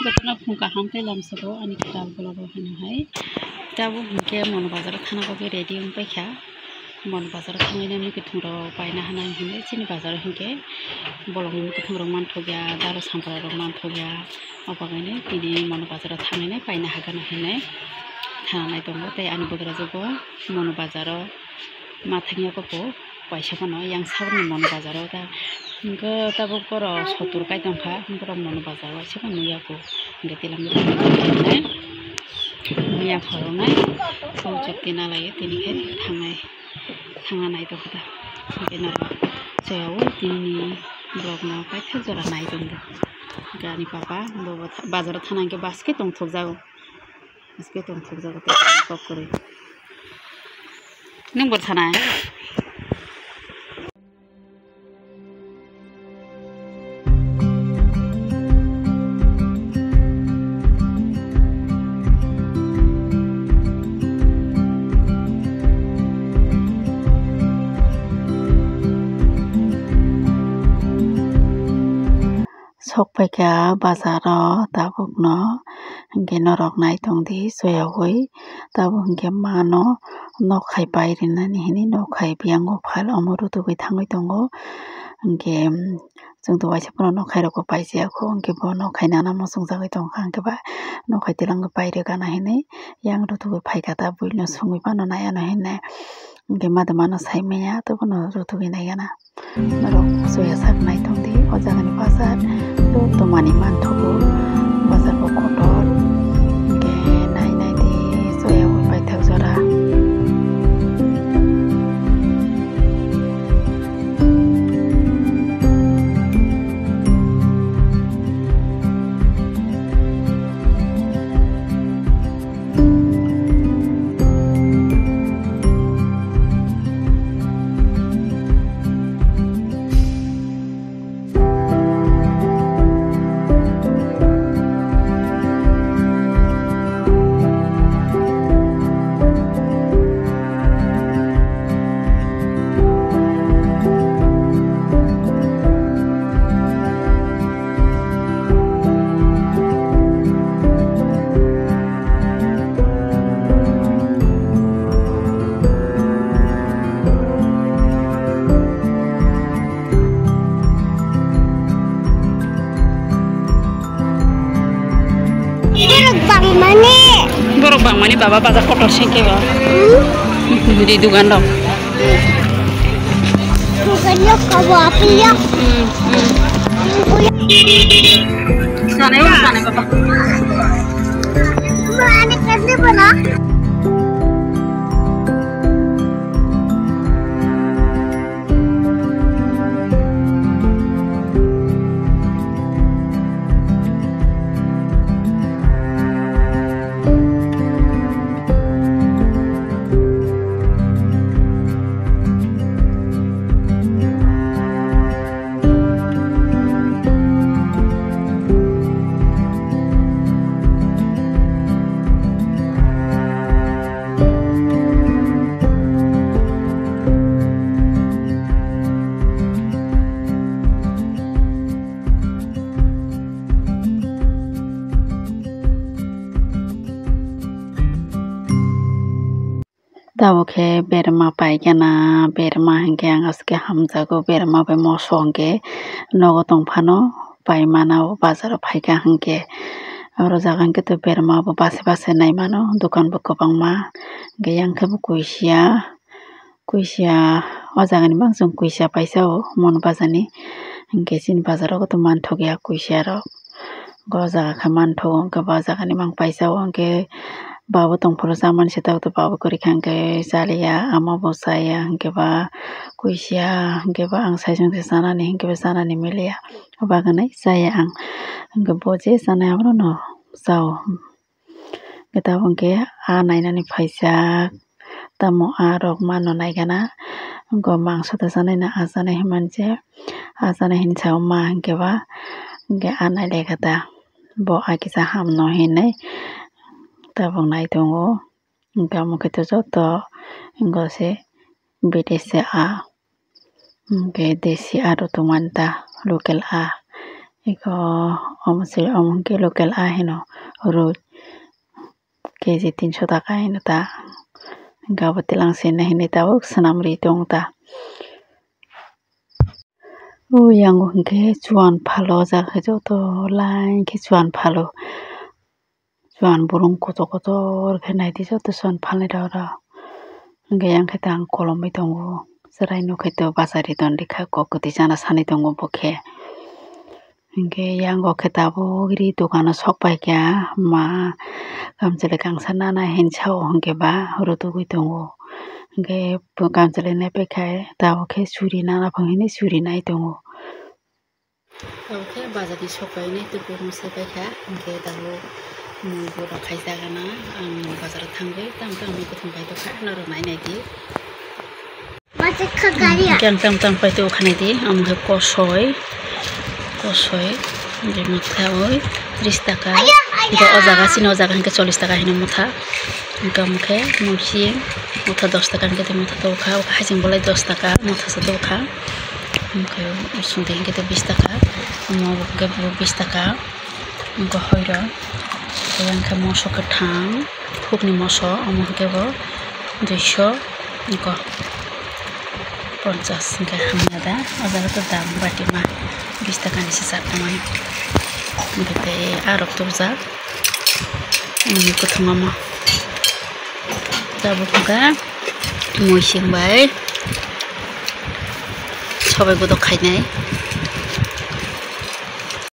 Betulnya fungka hampir lamsado ani kitab golobo hino hai. Kitabu hingke mon bazar khana koge ready umpai kya. Mon bazar khangene ni kithuro paina hana hine chini bazar hingke bolong ni kithuro mantogya daro sampara mantogya opagane tini mon bazar thangene paina hagana hine thanai tongo tei ani bogra jogo mon bazar mathangya kopo paisa kono yang sabni mon bazar ta hingke tabo poro 70 kai tongkha hingke mon bazar sebo nuya ko hingke tilam nuya khornai sojok tina lagi tini ke thangai nai to kota hingke naro sayawo tini blog na pai thajora nai tongdo gani papa bobo bazar thanangke basket tongthok jago kop kore nang bor thanai sok paika bazaro tabuk no hingke norok nai tongdi soyawoi tabu hingke mano nokhai pairi nani hini nokhai biango phal amuru tugui thangoi tongo hingke jongto waisa pono nokhai rok paisiako hingke bo nokhai nana mosong jagoi tongkha hingke ba nokhai tilang paire gana hini yang rutugui phaika ta buino sungui pano nayano hine hingke madamano saimaya tobono rutugui naigana norok soya sak nai tongdi o jagani bazar tomani manthogo bazar bo kotor hingke nai di soya ui pai thagjora borok bang mani baba bazar kotor sengke ba di dugan dong bukannya kau apa ya sana baba mana kasih mana Tabuke berma paigana berma hingke angaske hamjago berma bai moso hingke nogo tongphano paimana bazaro phaika hingke aro jaga hingke to berma bo base naimano dokan bo kwbangma hingke yang khe bo kuisia o jagani bangsong kuisia paisa o mon bazani hingke chini bazaro to manthogia kuisia rok go jaga kha manthogo hingke bo jagani mang paisa o hingke babo tongphoro jaman setak to babo kori khangke jaliya ama bo saya hingke ba kuisia hingke ba ang saijong se sanani hingke ba sanani milia obaganai saya ang hingke bo je sanai abrono jao kita hingke nainani paisa tamo rok mano naigana hingke mangso ta sanai na asanai himanche asanai hin chao ma hingke ba hingke anai lekata bo akisa hamno hinai tabang nai tongo hingke amuke to joto hingke se BDC hingke desi aro to manta local Iko omongke local ahino rut keji 300 taka hino ta gabo tilang sene hini tabuk senamri tong ta yang hingke cuan phalo jake joto lain ke cuan phalo cuan burung kotor kotor ke naiti joto cuan phalni dara hingke yang ke tang kolomai tongo serai nukai to basari ton dikha kokoti jana sani tongo bokhe hingke yang ke tabo giri dogano sokpai kya ma kamchele kangsa nana henchao hingke ba rutugui tongo hingke kamchele nepekhai tabo khe suri nana panghini suri nai tongo okay bazari sokpai ne tuku muse paikha hingke tabo bora khaijagana ang bazar thangbai tang mi kuthum pai to kha naro nai nai di Kang tang pai to khane di amge kosoi je mutha oi 30 taka go ojaga sino ojaga hingke 40 taka hino mutha hingke mukhe musi mutha 10 taka hingke mutha to kha hajing bolai 10 taka mutha sa to kha hingke sungde hingke 20 taka mo ke 20 taka hingke hoiro yang ke moso kethang thukni moso amo hingke bo 200 hingke 50 hingke hamnada ojaga to dam bati ma 20 taka ni sisa tamai hingke arok turjak ini kuthungama tabo kha moi singbai sabai bodo khainai